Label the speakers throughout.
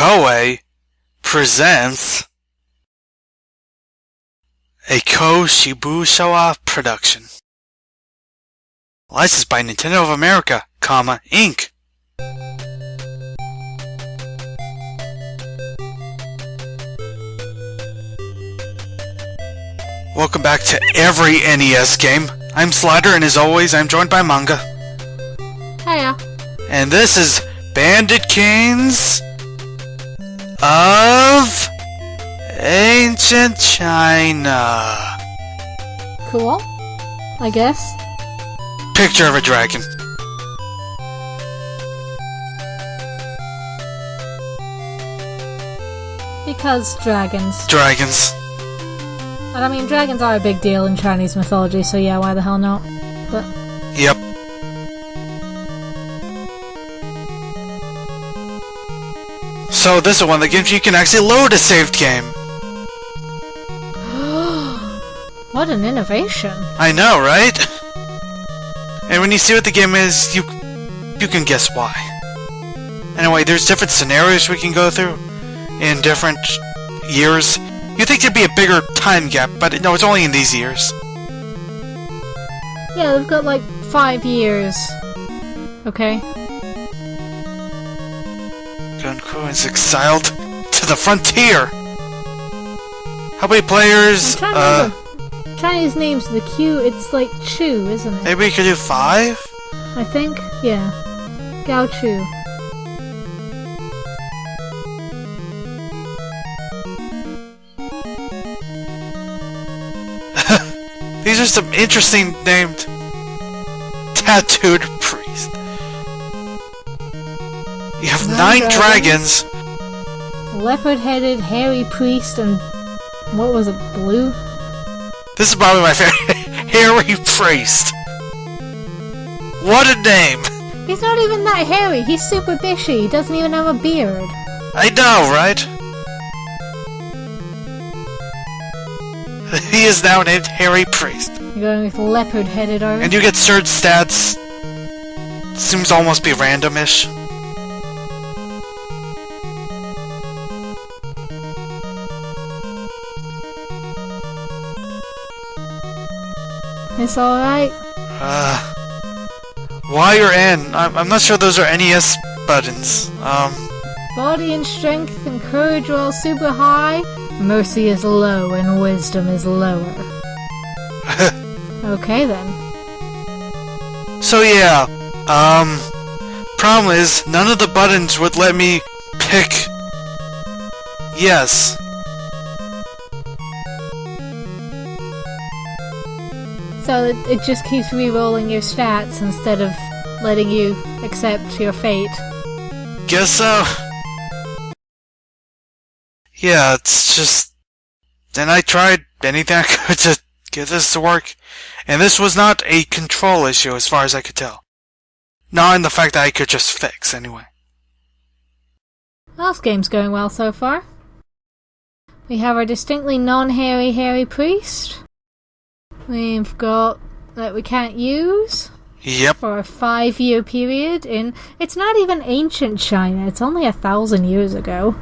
Speaker 1: Koei presents a Ko-Shibushawa production. Licensed by Nintendo of America, Inc. Welcome back to every NES game. I'm Slider, and as always, I'm joined by Manga.
Speaker 2: Hiya. And
Speaker 1: this is Bandit Kings of Ancient China.
Speaker 2: Cool, I guess.
Speaker 1: Picture of a dragon.
Speaker 2: Because dragons.
Speaker 1: Dragons.
Speaker 2: And I mean, dragons are a big deal in Chinese mythology, so yeah, why the hell not? But
Speaker 1: yep. So this is one of the games you can actually load a saved game.
Speaker 2: What an innovation.
Speaker 1: I know, right? And when you see what the game is, you can guess why. Anyway, there's different scenarios we can go through in different years. You'd think there'd be a bigger time gap, but no, it's only in these years.
Speaker 2: Yeah, they've got like 5 years. Okay.
Speaker 1: Gunko is exiled to the frontier! How many players?
Speaker 2: Chinese names of the Q, it's like Chu, isn't it?
Speaker 1: Maybe we could do 5?
Speaker 2: I think, yeah. Gao Chu.
Speaker 1: These are some interesting named tattooed priest. You have 9 dragons.
Speaker 2: Leopard-headed, hairy priest, and what was it, blue?
Speaker 1: This is probably my favorite. Hairy priest. What a name!
Speaker 2: He's not even that hairy. He's super bishy. He doesn't even have a beard.
Speaker 1: I know, right? He is now named Hairy Priest.
Speaker 2: You're going with leopard-headed art.
Speaker 1: And you get surge stats. Seems to almost be randomish.
Speaker 2: It's alright.
Speaker 1: Y or N? I'm not sure those are NES buttons.
Speaker 2: Body and strength and courage are all super high. Mercy is low and wisdom is lower. Okay then.
Speaker 1: So yeah, problem is, none of the buttons would let me pick yes.
Speaker 2: So it just keeps re-rolling your stats instead of letting you accept your fate.
Speaker 1: Guess so. Yeah, it's just... Then I tried anything I could to get this to work, and this was not a control issue as far as I could tell. Not in the fact that I could just fix, anyway.
Speaker 2: Well, this game's going well so far. We have our distinctly non-hairy hairy priest. We've got that we can't use.
Speaker 1: Yep.
Speaker 2: For a 5-year period in... It's not even ancient China, it's only 1,000 years ago.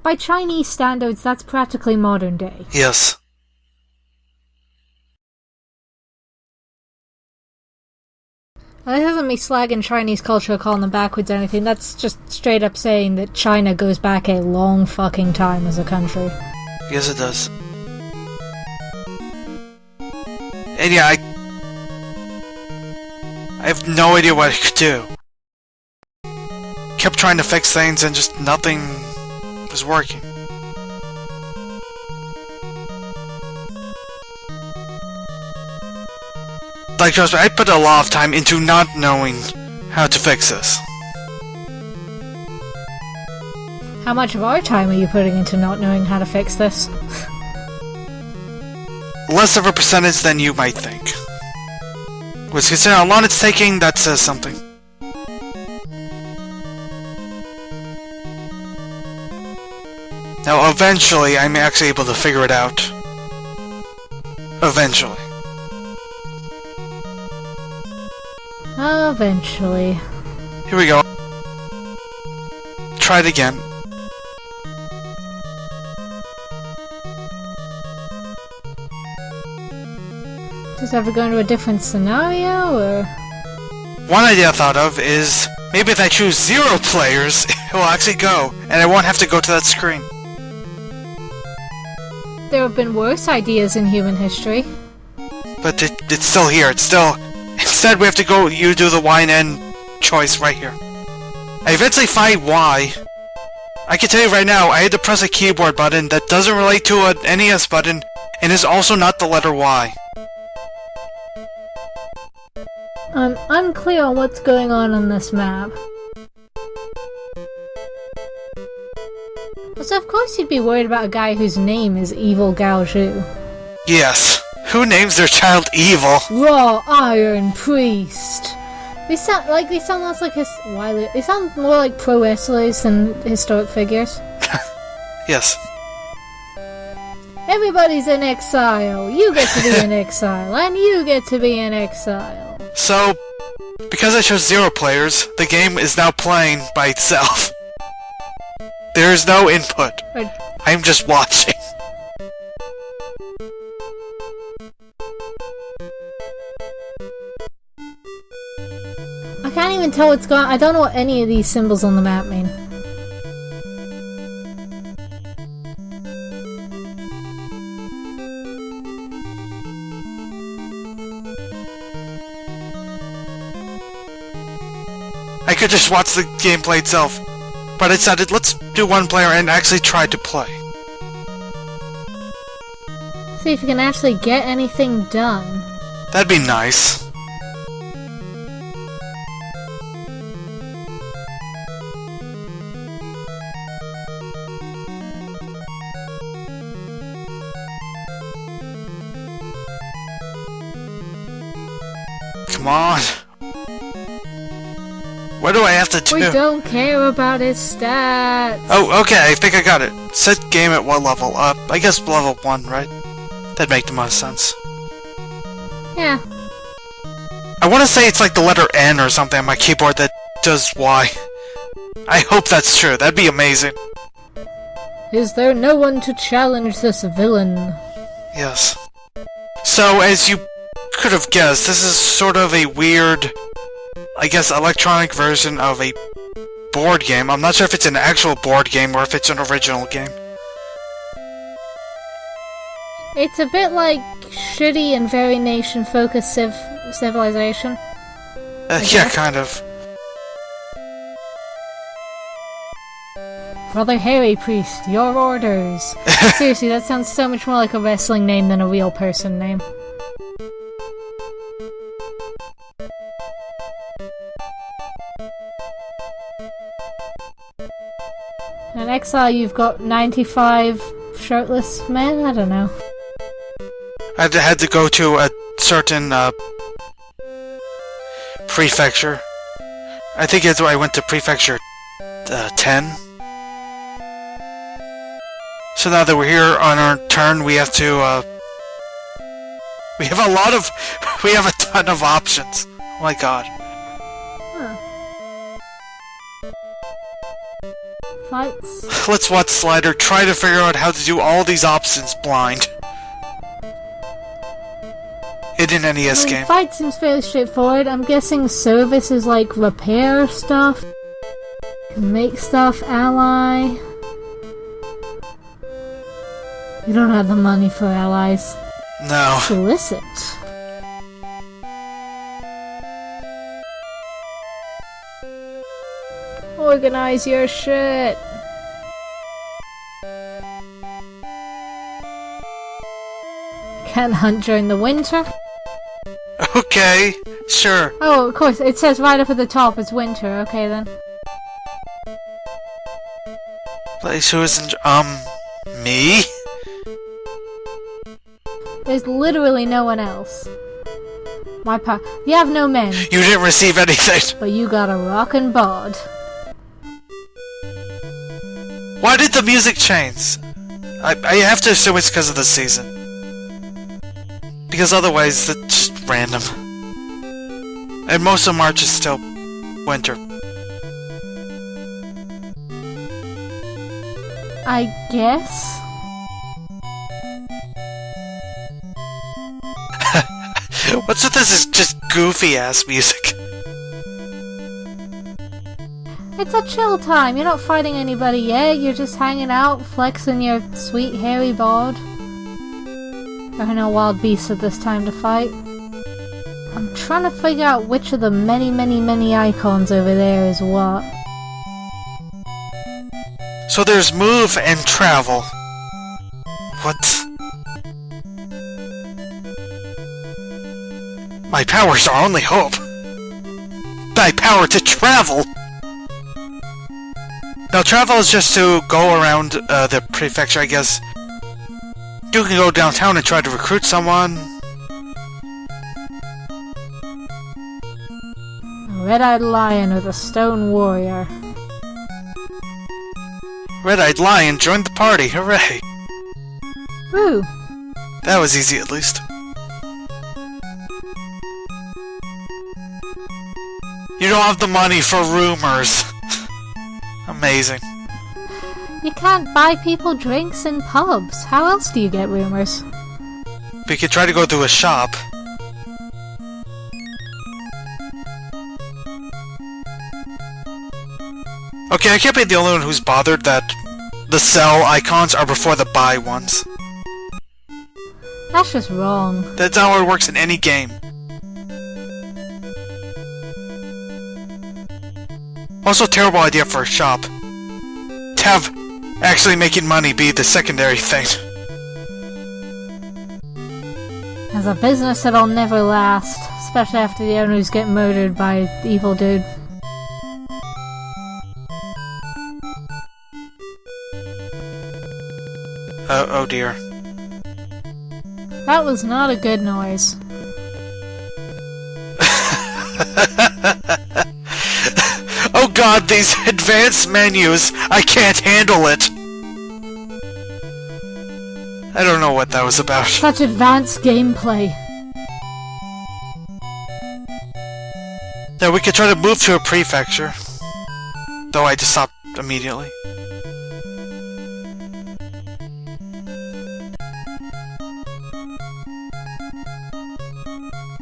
Speaker 2: By Chinese standards, that's practically modern day.
Speaker 1: Yes.
Speaker 2: Well, this isn't me slagging Chinese culture or calling them backwards or anything, that's just straight up saying that China goes back a long fucking time as a country.
Speaker 1: Yes, it does. And yeah, I have no idea what I could do. Kept trying to fix things and just nothing was working. Like, trust me, I put a lot of time into not knowing how to fix this.
Speaker 2: How much of our time are you putting into not knowing how to fix this?
Speaker 1: Less of a percentage than you might think. Which, considering how long it's taking, that says something. Now, eventually, I'm actually able to figure it out. Eventually.
Speaker 2: Eventually.
Speaker 1: Here we go. try it again.
Speaker 2: Just ever go into a different scenario, or...?
Speaker 1: One idea I thought of is, maybe if I choose 0 players, it will actually go, and I won't have to go to that screen.
Speaker 2: There have been worse ideas in human history.
Speaker 1: But it's still here, it's still... Instead, we have to go, you do the Y and N choice right here. I eventually find Y. I can tell you right now, I had to press a keyboard button that doesn't relate to an NES button, and is also not the letter Y.
Speaker 2: I'm unclear on what's going on this map. So of course you'd be worried about a guy whose name is Evil Gaozhu.
Speaker 1: Yes. Who names their child Evil?
Speaker 2: Raw Iron Priest. They sound less like they sound more like pro wrestlers than historic figures.
Speaker 1: Yes.
Speaker 2: Everybody's in exile. You get to be in exile, and you get to be in exile.
Speaker 1: So, because I chose 0 players, the game is now playing by itself. There is no input. I'm just watching.
Speaker 2: I can't even tell what's going on. I don't know what any of these symbols on the map mean.
Speaker 1: I could just watch the gameplay itself, but I decided let's do 1 player and actually try to play.
Speaker 2: See if you can actually get anything done.
Speaker 1: That'd be nice. Come on. What do I have to do?
Speaker 2: We don't care about his stats.
Speaker 1: Oh, okay, I think I got it. Set game at what level? I guess level 1, right? That'd make the most sense.
Speaker 2: Yeah.
Speaker 1: I want to say it's like the letter N or something on my keyboard that does Y. I hope that's true. That'd be amazing.
Speaker 2: Is there no one to challenge this villain?
Speaker 1: Yes. So, as you could have guessed, this is sort of a weird, I guess, electronic version of a board game. I'm not sure if it's an actual board game or if it's an original game.
Speaker 2: It's a bit like shitty and very nation-focused Civilization.
Speaker 1: Yeah, kind of.
Speaker 2: Brother Harry Priest, your orders. Seriously, that sounds so much more like a wrestling name than a real person name. In Exile, you've got 95 shirtless men? I don't know.
Speaker 1: I had to go to a certain, prefecture. I think it's where I went to prefecture 10. So now that we're here on our turn, we have to, we have a ton of options. Oh my god.
Speaker 2: Huh. Fights.
Speaker 1: Let's watch Slider try to figure out how to do all these options blind. In an NES game.
Speaker 2: Fight seems fairly straightforward. I'm guessing service is like repair stuff, make stuff, ally. You don't have the money for allies.
Speaker 1: No.
Speaker 2: Solicit. Organize your shit. Can't hunt during the winter.
Speaker 1: Okay, sure.
Speaker 2: Oh, of course, it says right up at the top it's winter. Okay then.
Speaker 1: Place who isn't, me?
Speaker 2: There's literally no one else. You have no men.
Speaker 1: You didn't receive anything.
Speaker 2: But you got a rockin' bod.
Speaker 1: Why did the music change? I have to assume it's because of the season. Because otherwise, it's just random. And most of March is still winter.
Speaker 2: I guess?
Speaker 1: What's with this is just goofy-ass music.
Speaker 2: It's a chill time. You're not fighting anybody yet. You're just hanging out, flexing your sweet hairy bod. There are no wild beasts at this time to fight. I'm trying to figure out which of the many icons over there is what.
Speaker 1: So there's move and travel. What? My power's our only hope. My power to travel! Now, travel is just to go around the prefecture, I guess. You can go downtown and try to recruit someone.
Speaker 2: A red-eyed lion or the stone warrior.
Speaker 1: Red-eyed lion joined the party, hooray!
Speaker 2: Woo!
Speaker 1: That was easy at least. You don't have the money for rumors. Amazing.
Speaker 2: You can't buy people drinks in pubs. How else do you get rumors?
Speaker 1: We could try to go to a shop. Okay, I can't be the only one who's bothered that the sell icons are before the buy ones.
Speaker 2: That's just wrong.
Speaker 1: That's how it works in any game. Also, terrible idea for a shop. To have actually making money be the secondary thing.
Speaker 2: As a business that'll never last, especially after the owners get murdered by the evil dude.
Speaker 1: Oh dear.
Speaker 2: That was not a good noise.
Speaker 1: Oh god, these advanced menus! I can't handle it! I don't know what that was about.
Speaker 2: Such advanced gameplay.
Speaker 1: Now we could try to move to a prefecture. Though I just stopped immediately.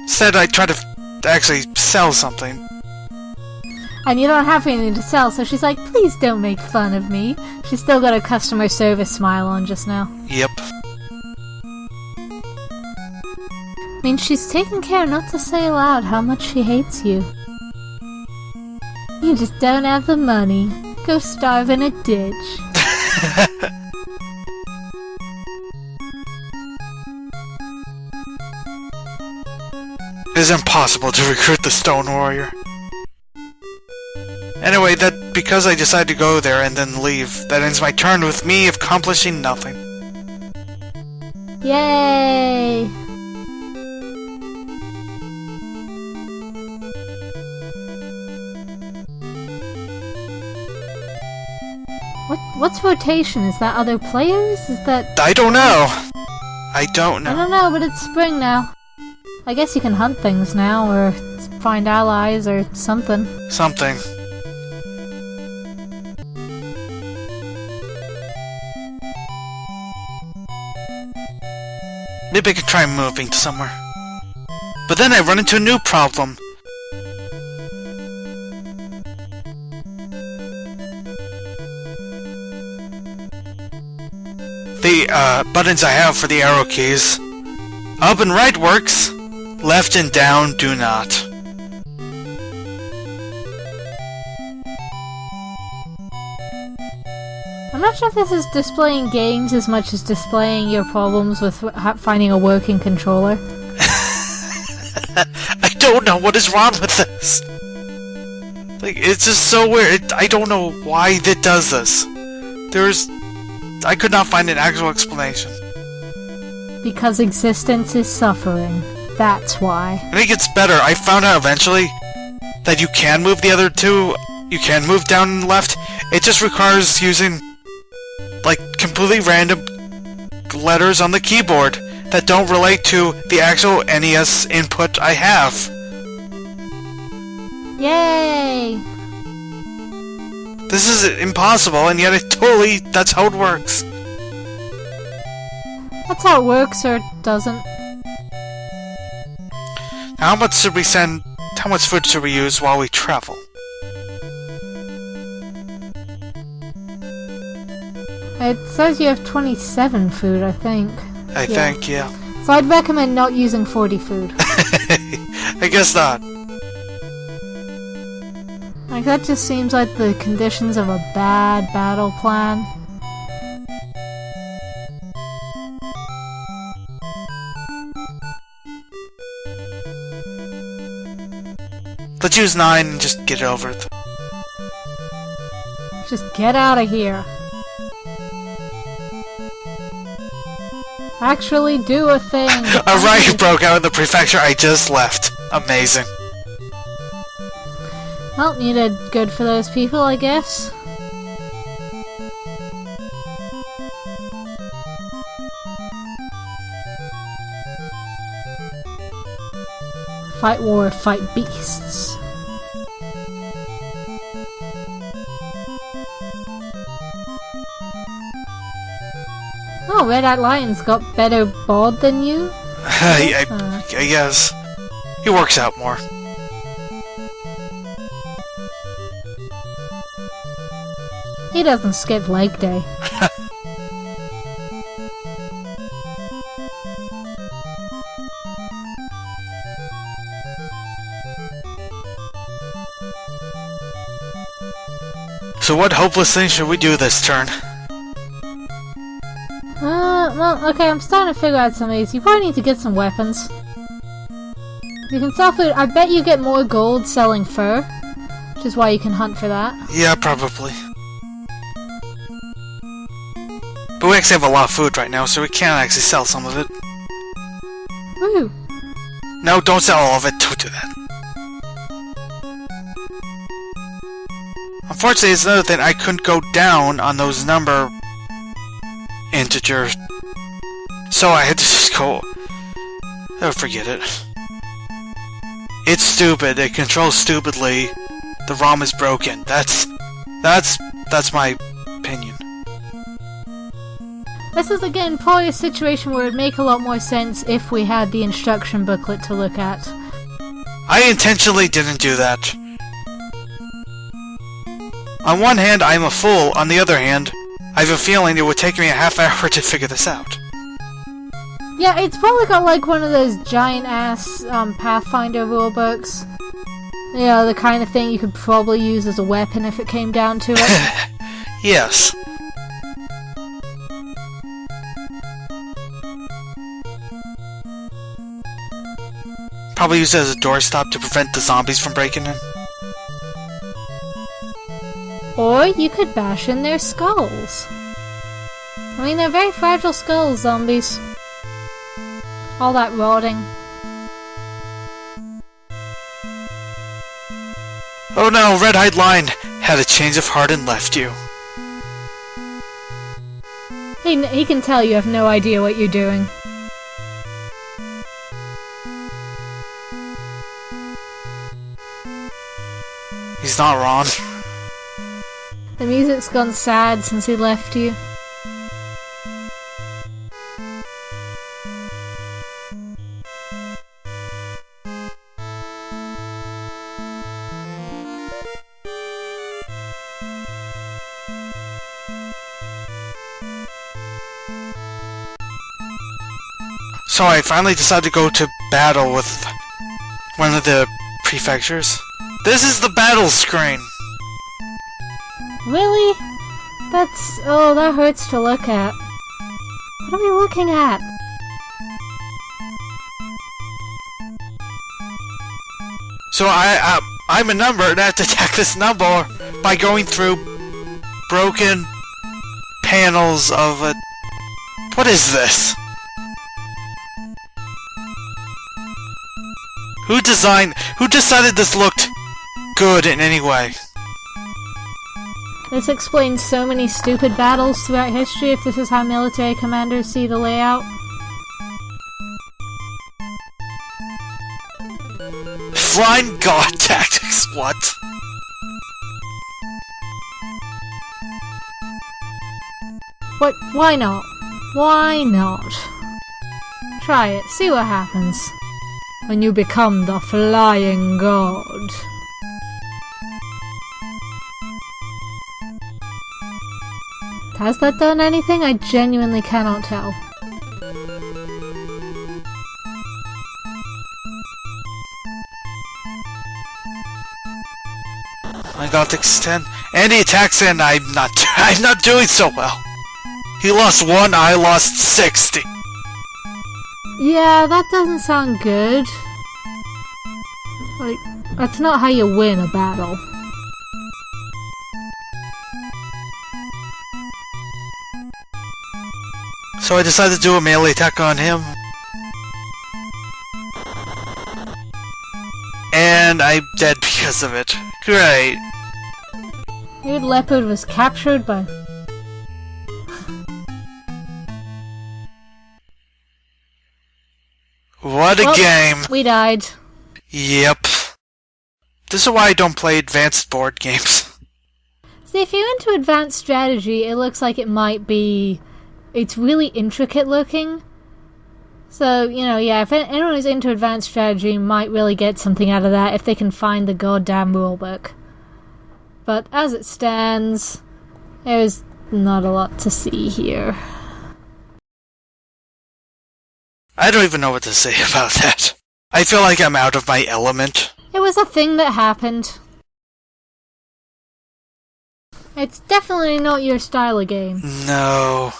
Speaker 1: Instead, I try to actually sell something.
Speaker 2: And you don't have anything to sell, so she's like, please don't make fun of me. She's still got a customer service smile on just now.
Speaker 1: Yep.
Speaker 2: I mean, she's taking care not to say aloud how much she hates you. You just don't have the money. Go starve in a ditch.
Speaker 1: It is impossible to recruit the Stone Warrior. Anyway, that because I decided to go there and then leave, that ends my turn with me accomplishing nothing.
Speaker 2: Yay! What's rotation? Is that other players? Is that...
Speaker 1: I don't know. I don't know.
Speaker 2: I don't know, but it's spring now. I guess you can hunt things now, or find allies, or something.
Speaker 1: Something. Maybe I could try moving to somewhere. But then I run into a new problem. The buttons I have for the arrow keys. Up and right works. Left and down do not.
Speaker 2: I'm not sure if this is displaying games as much as displaying your problems with finding a working controller.
Speaker 1: I don't know what is wrong with this. Like, it's just so weird. I don't know why it does this. I could not find an actual explanation.
Speaker 2: Because existence is suffering. That's why.
Speaker 1: I think it's better. I found out eventually that you can move the other two. You can move down and left. It just requires using, like, completely random letters on the keyboard that don't relate to the actual NES input I have.
Speaker 2: Yay!
Speaker 1: This is impossible, and yet that's how it works.
Speaker 2: That's how it works, or it doesn't.
Speaker 1: Now, how much food should we use while we travel?
Speaker 2: It says you have 27 food, I think.
Speaker 1: I think, yeah.
Speaker 2: So I'd recommend not using 40 food.
Speaker 1: I guess not.
Speaker 2: Like, that just seems like the conditions of a bad battle plan.
Speaker 1: Let's use 9 and just get it over with.
Speaker 2: Just get out of here. Actually do a thing.
Speaker 1: A riot broke out in the prefecture I just left. Amazing.
Speaker 2: Well, you did good for those people, I guess. Fight war, fight beasts. Oh, Red Hat Lion's got better bod than you?
Speaker 1: I guess. He works out more.
Speaker 2: He doesn't skip leg day.
Speaker 1: So what hopeless thing should we do this turn?
Speaker 2: Well, okay, I'm starting to figure out some of these. You probably need to get some weapons. You can sell food. I bet you get more gold selling fur, which is why you can hunt for that.
Speaker 1: Yeah, probably. But we actually have a lot of food right now, so we can't actually sell some of it.
Speaker 2: Woo!
Speaker 1: No, don't sell all of it. Don't do that. Unfortunately, it's another thing. I couldn't go down on those number integers, so I had to just go. Oh, forget it. It's stupid. It controls stupidly. The ROM is broken. That's my opinion.
Speaker 2: This is again probably a situation where it'd make a lot more sense if we had the instruction booklet to look at.
Speaker 1: I intentionally didn't do that. On one hand, I'm a fool. On the other hand, I have a feeling it would take me a half hour to figure this out.
Speaker 2: Yeah, it's probably got like one of those giant-ass Pathfinder rulebooks. You know, the kind of thing you could probably use as a weapon if it came down to it.
Speaker 1: Yes. Probably use it as a doorstop to prevent the zombies from breaking in.
Speaker 2: Or you could bash in their skulls. I mean, they're very fragile skulls, zombies. All that rotting.
Speaker 1: Oh no, Red-Eyed Lion had a change of heart and left you.
Speaker 2: He can tell you have no idea what you're doing.
Speaker 1: He's not wrong.
Speaker 2: The music's gone sad since he left you.
Speaker 1: So I finally decided to go to battle with one of the prefectures. This is the battle screen!
Speaker 2: Really? that hurts to look at. What are we looking at?
Speaker 1: So I'm a number and I have to attack this number by going through broken panels of a... What is this? Who decided this looked good in any way?
Speaker 2: This explains so many stupid battles throughout history if this is how military commanders see the layout.
Speaker 1: Flying God tactics, what?
Speaker 2: What? Why not? Why not? Try it, see what happens. When you become the flying god. Has that done anything? I genuinely cannot tell.
Speaker 1: I got to extend. And he attacks and I'm not doing so well. He lost 1, I lost 60.
Speaker 2: Yeah, that doesn't sound good. Like, that's not how you win a battle.
Speaker 1: So I decided to do a melee attack on him. And I'm dead because of it. Great.
Speaker 2: Your leopard was captured by...
Speaker 1: What a game.
Speaker 2: We died.
Speaker 1: Yep. This is why I don't play advanced board games.
Speaker 2: See, if you're into advanced strategy, it looks like it might be... It's really intricate looking. So, you know, yeah, if anyone who's into advanced strategy might really get something out of that if they can find the goddamn rulebook. But as it stands, there's not a lot to see here.
Speaker 1: I don't even know what to say about that. I feel like I'm out of my element.
Speaker 2: It was a thing that happened. It's definitely not your style of game.
Speaker 1: No.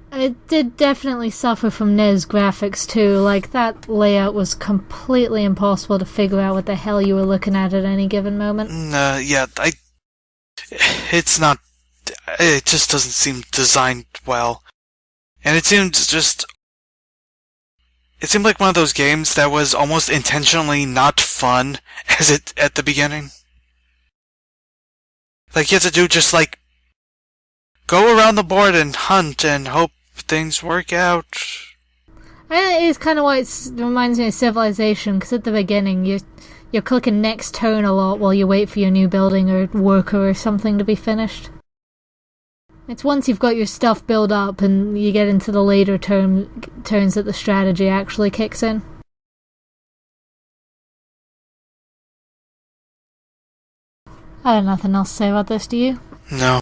Speaker 2: It did definitely suffer from NES graphics too. Like, that layout was completely impossible to figure out what the hell you were looking at any given moment.
Speaker 1: Yeah, it's not... It just doesn't seem designed well. And it seemed like one of those games that was almost intentionally not fun at the beginning. Like, you have to do just like go around the board and hunt and hope things work out.
Speaker 2: And it is kind of why it reminds me of Civilization, because at the beginning you're clicking next turn a lot while you wait for your new building or worker or something to be finished. It's once you've got your stuff built up and you get into the later turns that the strategy actually kicks in. I have nothing else to say about this, do you?
Speaker 1: No.